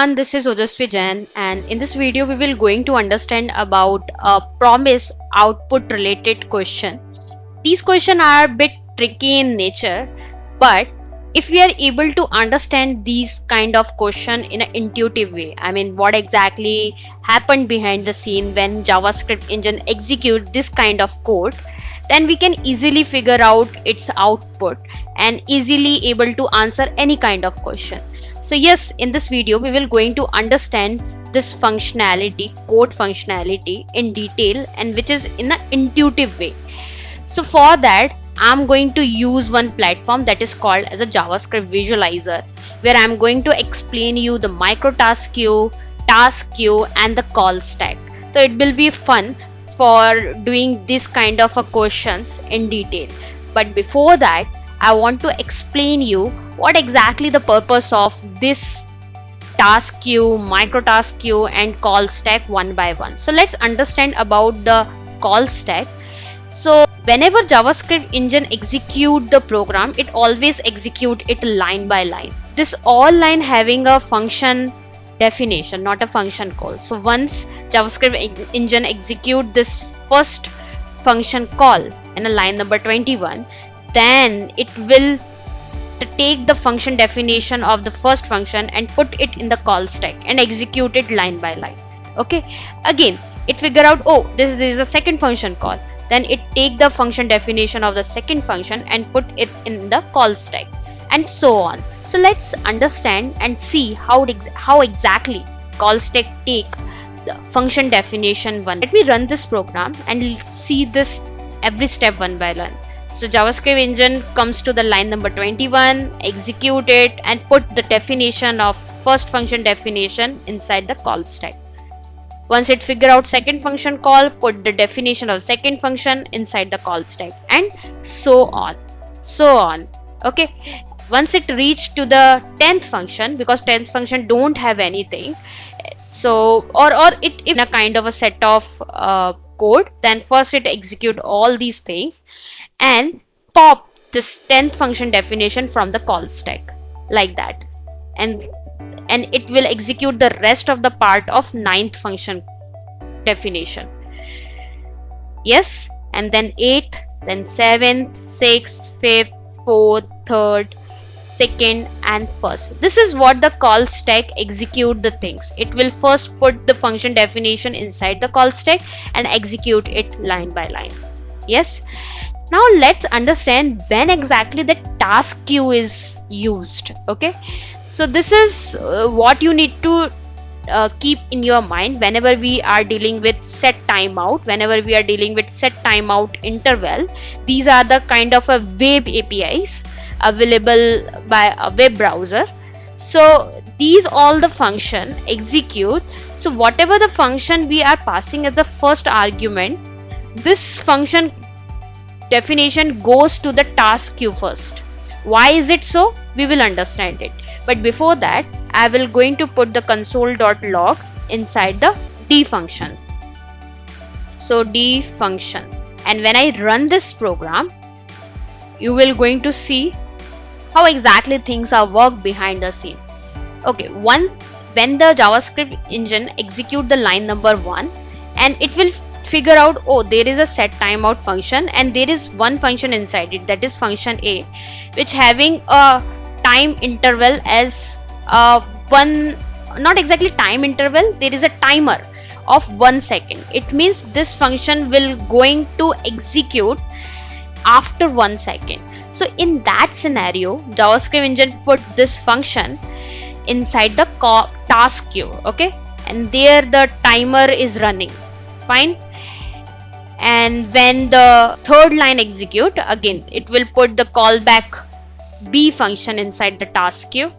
everyone, this is Ojasvi Jain, and in this video we will going to understand about a promise output related question. These questions are a bit tricky in nature, but if we are able to understand these kind of question in an intuitive way, I mean what exactly happened behind the scene when JavaScript engine execute this kind of code, then we can easily figure out its output and easily able to answer any kind of question. So yes, in this video we will going to understand this functionality, code functionality in detail, and which is in an intuitive way. So for that, I'm going to use one platform that is called as a JavaScript visualizer, where I'm going to explain you the micro task queue, and the call stack. So it will be fun for doing this kind of a questions in detail. But before that, I want to explain you what exactly the purpose of this task queue, micro task queue, and call stack one by one. So let's understand about the call stack. So whenever JavaScript engine execute the program, it always execute it line by line. This all line having a function definition, not a function call. So once JavaScript engine execute this first function call in a line number 21, then it will take the function definition of the first function and put it in the call stack and execute it line by line. Okay, again it figure out, oh, this is a second function call, then it take the function definition of the second function and put it in the call stack, and so on. So let's understand and see how exactly call stack take the function definition one. Let me run this program and see this every step one by one. So JavaScript engine comes to the line number 21, execute it and put the definition of first function definition inside the call stack. Once it figure out second function call, put the definition of second function inside the call stack, and so on. Okay, once it reach to the 10th function, because 10th function don't have anything, so or it in a kind of a set of code, then first it execute all these things and pop this 10th function definition from the call stack like that, and it will execute the rest of the part of 9th function definition. Yes, and then 8th, then 7th, 6th, 5th, 4th, 3rd, 2nd, and 1st. This is what the call stack execute the things. It will first put the function definition inside the call stack and execute it line by line. Yes. Now let's understand when exactly the task queue is used. Okay, so this is what you need to keep in your mind whenever we are dealing with setTimeout, whenever we are dealing with setTimeout interval. These are the kind of a web APIs available by a web browser. So these all the function execute. So whatever the function we are passing as the first argument, this function definition goes to the task queue first. Why is it so? We will understand it. But before that, I will going to put the console.log inside the D function. So D function. And when I run this program, you will going to see how exactly things are work behind the scene. Okay, when the JavaScript engine execute the line number 1, and it will figure out, oh, there is a setTimeout function and there is one function inside it, that is function A, which having a time interval as one, not exactly time interval, there is a timer of 1 second. It means this function will going to execute after 1 second. So in that scenario, JavaScript engine put this function inside the task queue. Okay, and there the timer is running. Fine. And when the third line execute, again it will put the callback B function inside the task queue,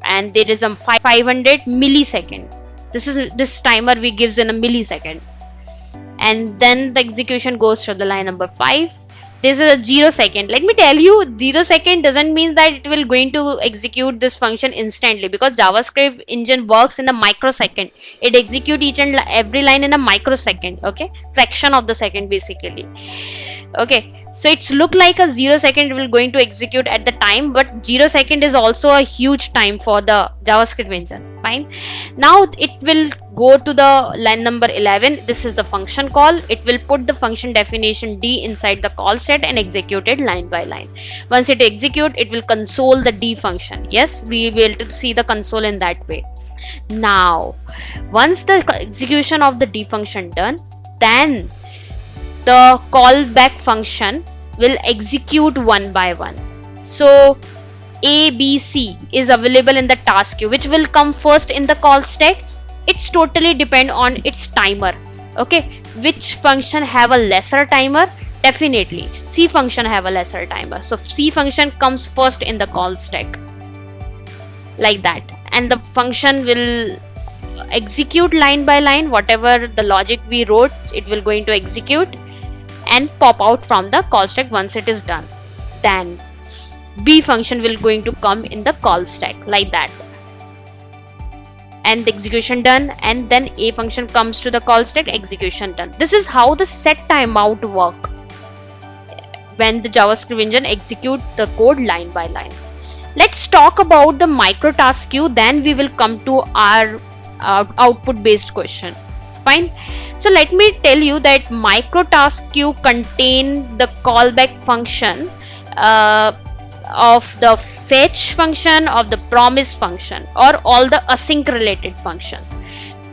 and there is a 500 millisecond. This timer we gives in a millisecond, and then the execution goes to the line number 5. This is a 0 second. Let me tell you, 0 second doesn't mean that it will going to execute this function instantly, because JavaScript engine works in a microsecond. It execute each and every line in a microsecond. Okay, fraction of the second basically. Okay, so it's look like a 0 second will going to execute at the time, but 0 second is also a huge time for the JavaScript engine. Fine. Now it will go to the line number 11. This is the function call. It will put the function definition D inside the call set and execute it line by line. Once it execute, it will console the D function. Yes, we will see the console in that way. Now, once the execution of the D function done, then the callback function will execute one by one. So A, B, C is available in the task queue. Which will come first in the call stack? It's totally depend on its timer. Okay, which function have a lesser timer? Definitely C function have a lesser timer. So C function comes first in the call stack, like that, and the function will execute line by line. Whatever the logic we wrote, it will going to execute and pop out from the call stack once it is done. Then B function will going to come in the call stack, like that, and the execution done, and then A function comes to the call stack, execution done. This is how the set timeout work when the JavaScript engine execute the code line by line. Let's talk about the micro task queue, then we will come to our output based question. Fine. So let me tell you that micro task queue contain the callback function of the fetch function, of the promise function, or all the async related function.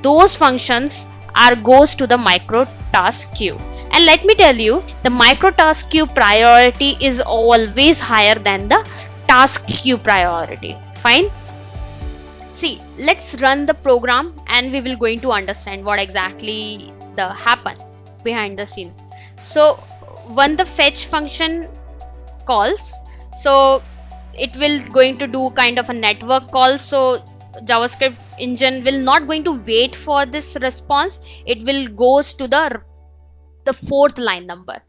Those functions are goes to the micro task queue. And let me tell you, the micro task queue priority is always higher than the task queue priority. Fine. See, let's run the program and we will going to understand what exactly the happen behind the scene. So when the fetch function calls, so it will going to do kind of a network call. So JavaScript engine will not going to wait for this response. It will goes to the fourth line number,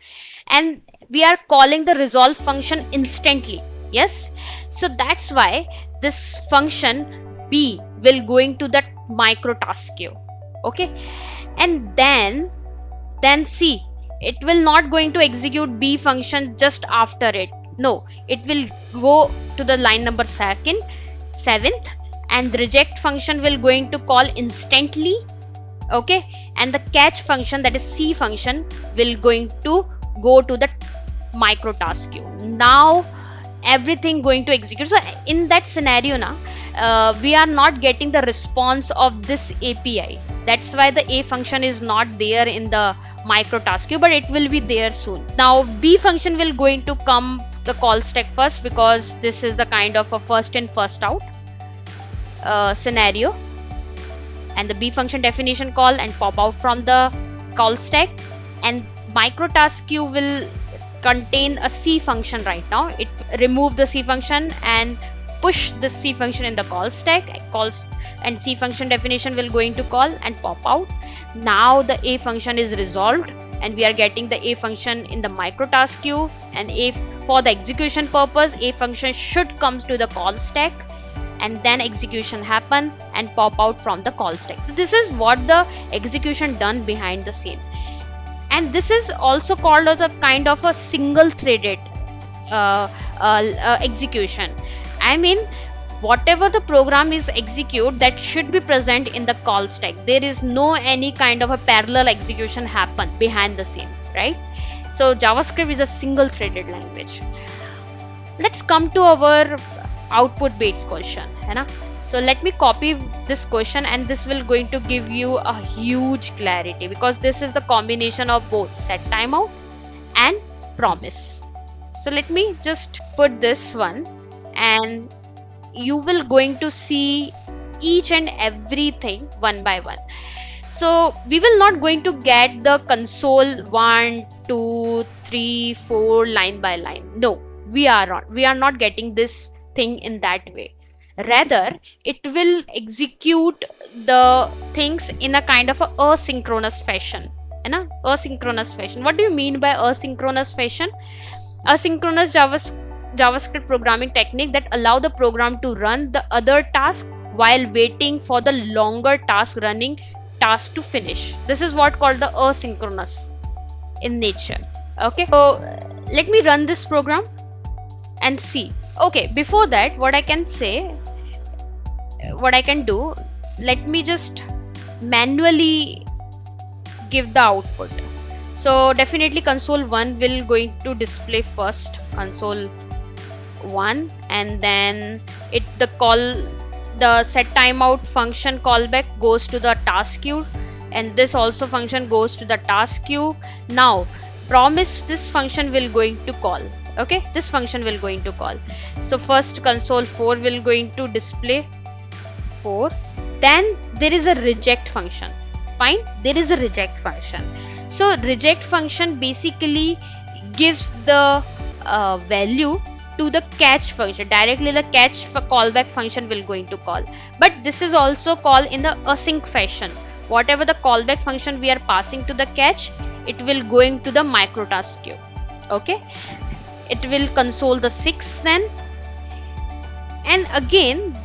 and we are calling the resolve function instantly. Yes, so that's why this function B will going to that micro task queue. Okay, and then see, it will not going to execute B function just after it. No, it will go to the line number 7th, and the reject function will going to call instantly. Okay, and the catch function, that is C function, will going to go to the micro task queue. Now everything going to execute. So in that scenario now, we are not getting the response of this API. That's why the A function is not there in the micro task queue, but it will be there soon. Now B function will going to come the call stack first, because this is the kind of a first in first out scenario, and the B function definition call and pop out from the call stack, and micro task queue will contain a C function. Right now it remove the C function and push the C function in the call stack, calls, and C function definition will going to call and pop out. Now the A function is resolved and we are getting the A function in the micro task queue, and A, for the execution purpose, A function should comes to the call stack, and then execution happen and pop out from the call stack. This is what the execution done behind the scene, and this is also called as a kind of a single threaded execution. I mean, whatever the program is execute, that should be present in the call stack. There is no any kind of a parallel execution happen behind the scene, right? So JavaScript is a single threaded language. Let's come to our output based question, है ना? So let me copy this question, and this will going to give you a huge clarity, because this is the combination of both set timeout and promise. So let me just put this one, and you will going to see each and everything one by one. So we will not going to get the console 1, 2, 3, 4 line by line. No, we are not getting this thing in that way. Rather, it will execute the things in a kind of a asynchronous fashion. Asynchronous fashion. What do you mean by asynchronous fashion? Asynchronous JavaScript programming technique that allow the program to run the other task while waiting for the longer running task to finish. This is what called the asynchronous in nature. Okay, so let me run this program and see. Okay, before that, what I can say, what I can do, let me just manually give the output. So definitely console1 will going to display first console1, and then the setTimeout function callback goes to the task queue, and this also function goes to the task queue. Now promise this function will going to call. Okay, this function will going to call. So first console4 will going to display 4. Then there is a reject function. Fine, there is a reject function. So reject function basically gives the value to the catch function. Directly the catch for callback function will going to call, but this is also called in the async fashion. Whatever the callback function we are passing to the catch, it will going to the micro task queue. Okay, it will console the 6 then, and again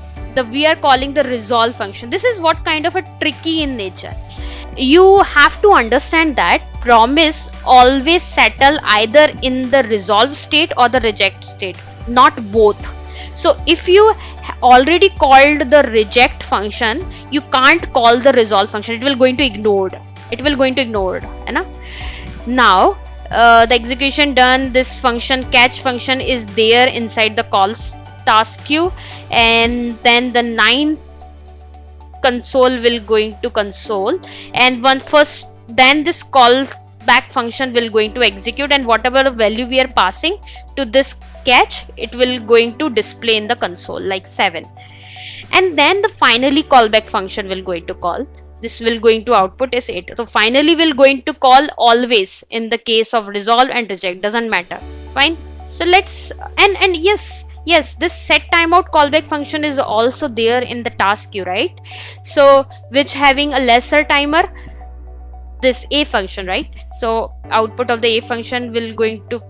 we are calling the resolve function. This is what kind of a tricky in nature. You have to understand that promise always settle either in the resolve state or the reject state, not both. So if you already called the reject function, you can't call the resolve function. It will going to ignored. It will going to ignored. Now the execution done. This function catch function is there inside the calls task queue, and then the 9 console will going to console, and then this call back function will going to execute, and whatever value we are passing to this catch, it will going to display in the console like 7, and then the finally callback function will going to call. This will going to output is 8. So finally will going to call always in the case of resolve and reject, doesn't matter. Fine. So let's and yes, this setTimeout callback function is also there in the task queue, right? So which having a lesser timer, this a function, right? So output of the a function will going to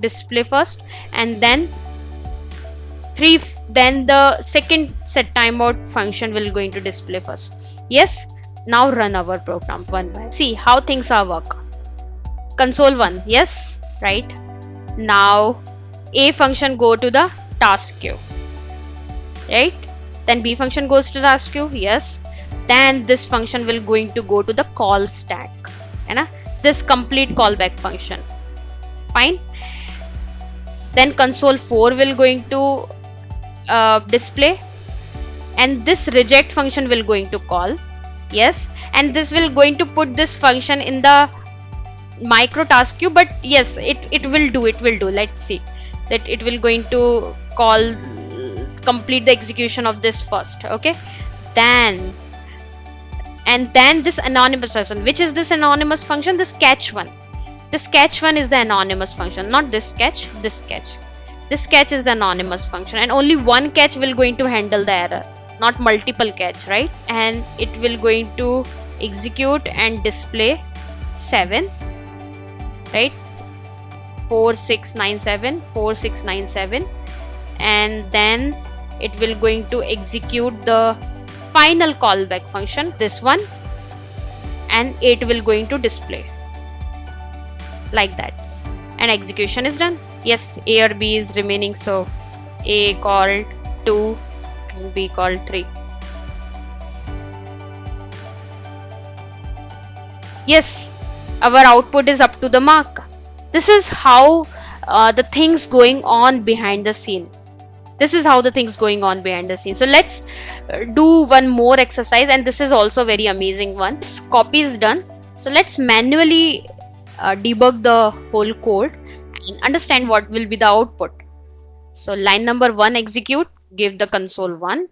display first, and then the second setTimeout function will going to display first. Yes, now run our program one by. See how things are work. Console1, yes, right? Now a function go to the task queue, right? Then b function goes to task queue, yes. Then this function will going to go to the call stack, and this complete callback function. Fine. Then console4 will going to display, and this reject function will going to call, yes, and this will going to put this function in the micro task queue, but yes, it will do. Let's see that it will going to call, complete the execution of this first. Okay, then this anonymous function. Which is this anonymous function? This catch one. This catch one is the anonymous function, not this catch. This catch is the anonymous function, and only one catch will going to handle the error, not multiple catch, right? And it will going to execute and display 7, right? 4697, and then it will going to execute the final callback function, this one, and it will going to display like that, and execution is done. Yes, a or b is remaining, so a called 2 and b called 3. Yes, our output is up to the mark. This is how the things going on behind the scene. So let's do one more exercise, and this is also very amazing one. This copy is done. So let's manually debug the whole code and understand what will be the output. So line number 1 execute, give the console1.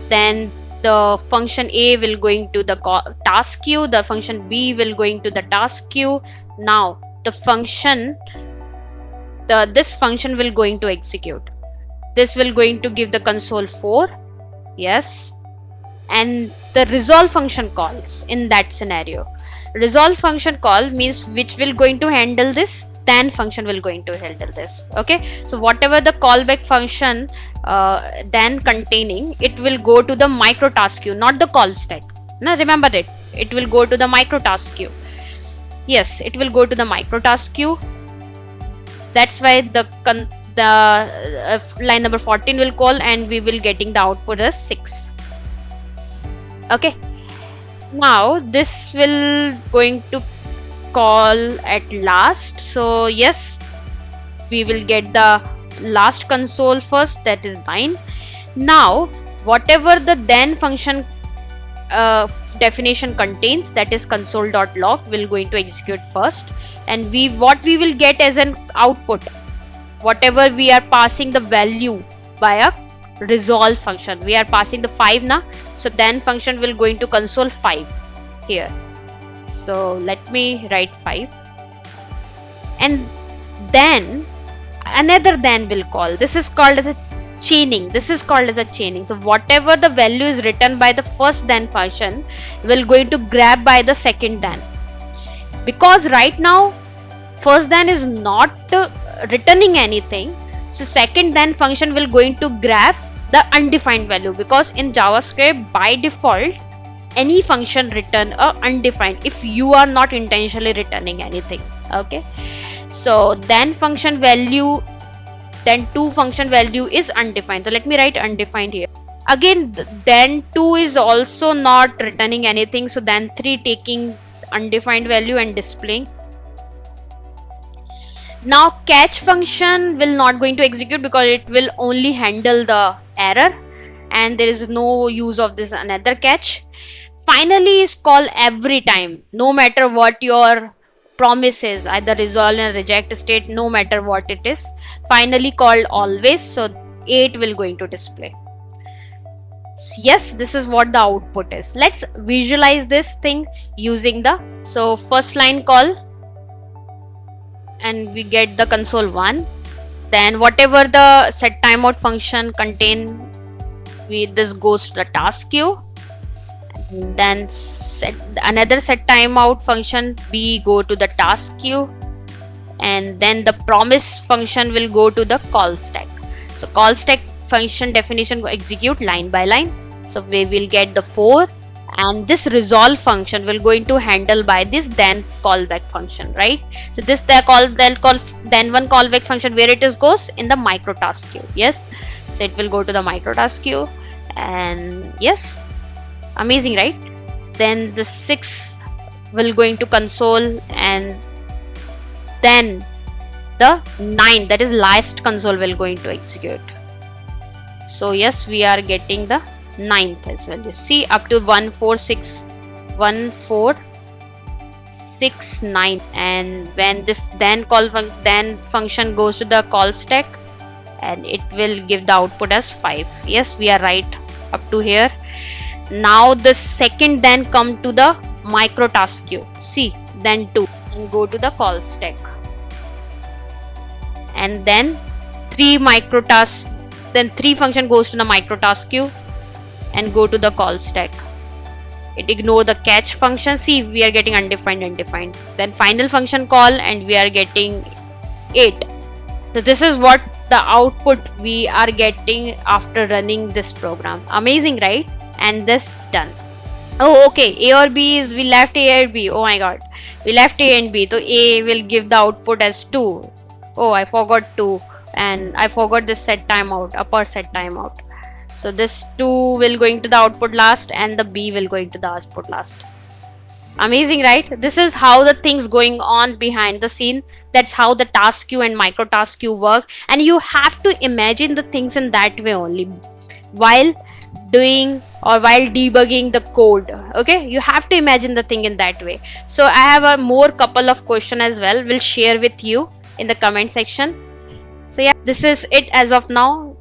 Then the function A will going to the task queue, the function B will going to the task queue. Now this function will going to execute. This will going to give the console4, yes, and the resolve function calls in that scenario. Resolve function call means which will going to handle this, then function will going to handle this. Okay, so whatever the callback function then containing, it will go to the micro task queue, not the call stack. Now remember that it will go to the micro task queue. Yes, it will go to the micro task queue. That's why the line number 14 will call, and we will getting the output as 6. Okay, now this will going to call at last. So yes, we will get the last console first, that is 9. Now whatever the then function definition contains, that is console.log, will going to execute first, and what we will get as an output, whatever we are passing the value by a resolve function. We are passing the 5 now, so then function will going to console 5 here. So let me write 5, and then another then will call. This is called as a chaining. So whatever the value is written by the first then function will going to grab by the second then, because right now first then is not returning anything, so second then function will going to grab the undefined value, because in JavaScript by default any function return a undefined if you are not intentionally returning anything. Okay, so then function value, then 2 function value is undefined, so let me write undefined here. Again then 2 is also not returning anything, so then 3 taking undefined value and displaying. Now catch function will not going to execute because it will only handle the error, and there is no use of this another catch. Finally is call every time, no matter what your promise is, either resolve and reject state, no matter what it is. Finally called always, so 8 will going to display. Yes, this is what the output is. Let's visualize this thing using the first line call, and we get the console 1. Then whatever the setTimeout function contain, this goes to the task queue. Then another setTimeout function b go to the task queue, and then the promise function will go to the call stack. So call stack function definition will execute line by line, so we will get the 4, and this resolve function will going to handle by this then callback function, right? So this then one callback function, where it is goes in the micro task queue. Yes, so it will go to the micro task queue, and yes, amazing, right? Then the 6 will going to console, and then the 9, that is last console, will going to execute. So yes, we are getting the 9th as well. You see, up to 1469, and when this then function goes to the call stack, and it will give the output as 5. Yes, we are right up to here. Now the second then come to the micro task queue. See, then 2, and go to the call stack, and then 3 function goes to the micro task queue and go to the call stack. It ignore the catch function. See, we are getting undefined. Then final function call, and we are getting 8. So this is what the output we are getting after running this program. Amazing, right? And this done. Oh, okay, A or B is, we left A or B. Oh my god, we left A and B. So A will give the output as 2. Oh, I forgot 2, and I forgot this setTimeout, upper setTimeout. So this 2 will going to the output last, and the B will going to the output last. Amazing, right? This is how the things going on behind the scene. That's how the task queue and micro task queue work, and you have to imagine the things in that way only while doing or while debugging the code. Okay, you have to imagine the thing in that way. So I have a more couple of question as well, will share with you in the comment section. So yeah, this is it as of now.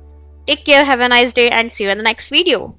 Take care, have a nice day, and see you in the next video.